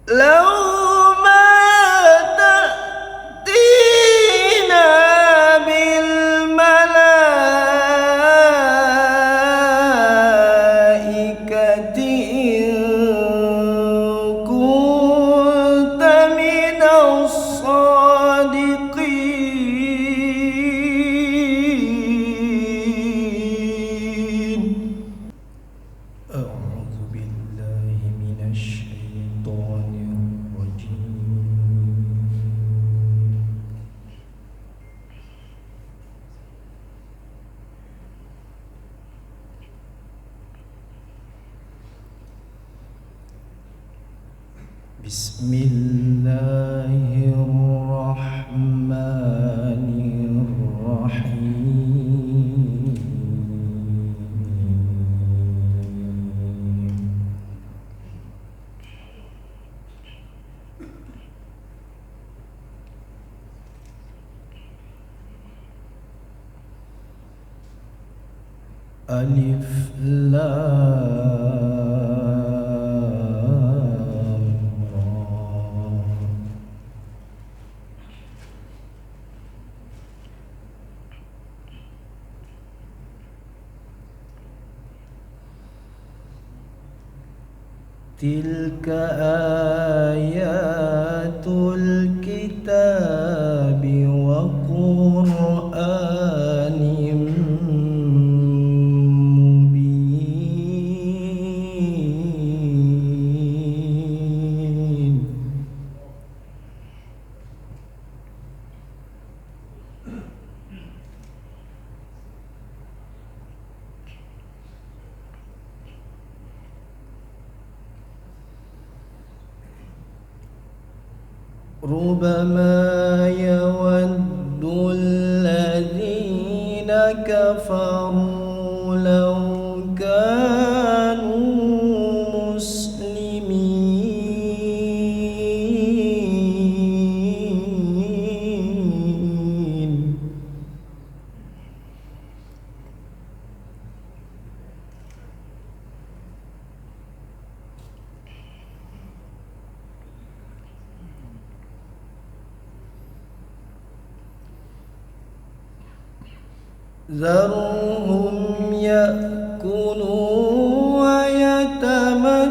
لو ما تأتينا بالملائكة إن كنت من الصادقين. أعوذ بالله من الشيطان الرجيم. بسم الله الرحمن الرحيم. ألف لام را. تلك آيات الكتاب وقرآن مبين. ربما يود الذين كفروا لو كانوا مسلمين. ذرهم يأكلوا ويتمتعوا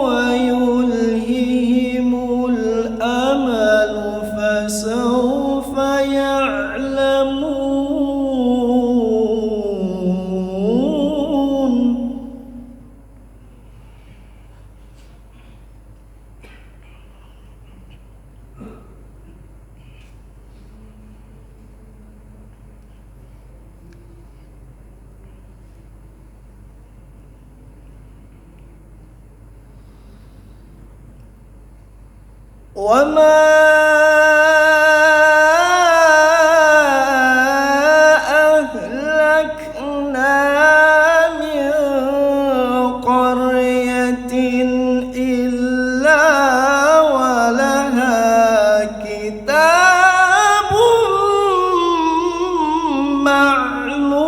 ويلههم الأمل فسوف يعلمون. وما أهلكنا من قرية إلا ولها كتاب معلوم.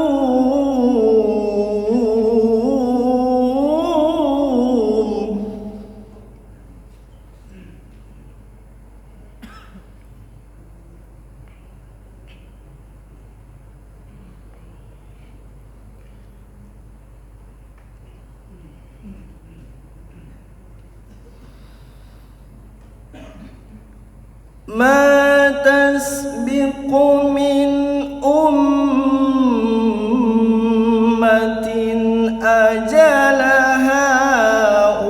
ما تسبق من أمة أجلها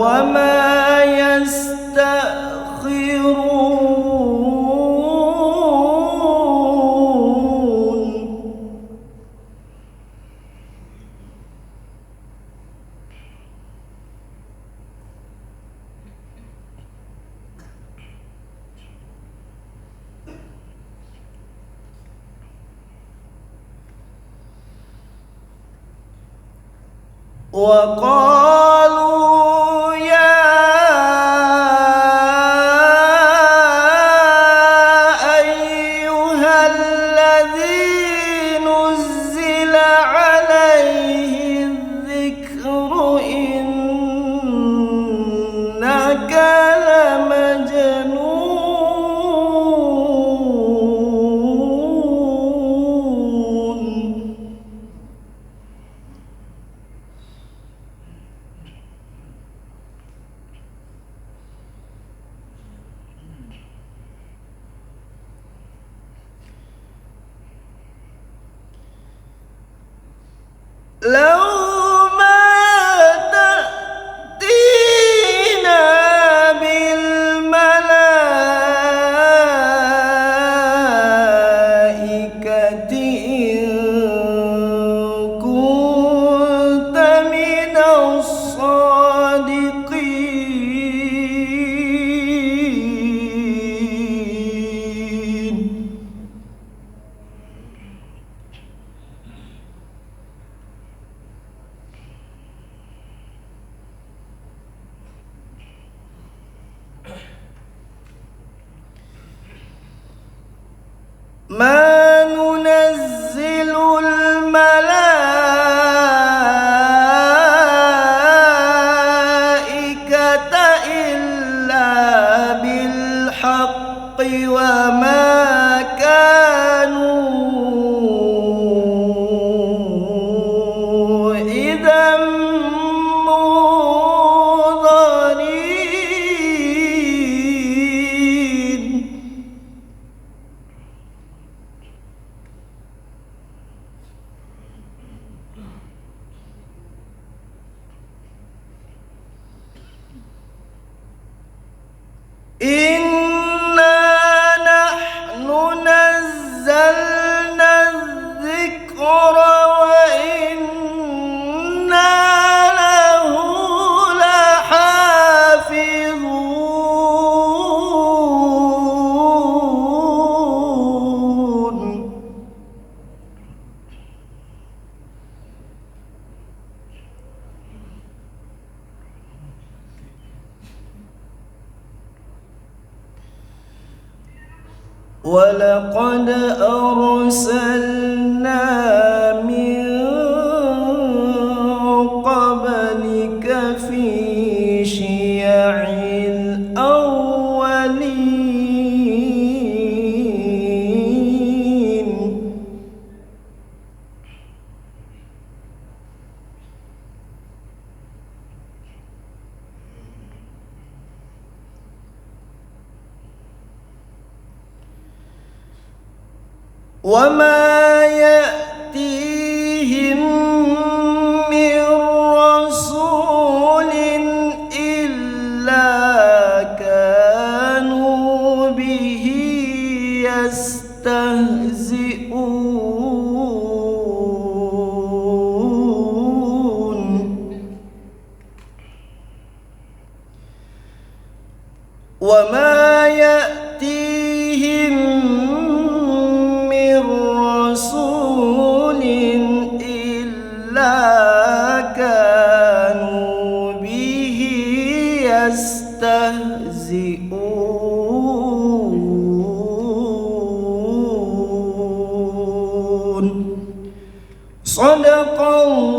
وما يستأخرون. وقالوا يا أيها الذي نزل عليه الذكر إنك لو ما تأتينا بالملائكة إن كنت من الصادقين. ما ننزل الملائكة إلا بالحق وما كانوا إذا منظرين. إنا نحن نزلنا الذكر وإنا له لحافظون. ولقد أرسلنا من قبلك في شيع الأولين. وما يأتيهم من رسول إلا كانوا به يستهزئون. وما يأتيهم من رسول إلا كانوا به يستهزئون. صدق الله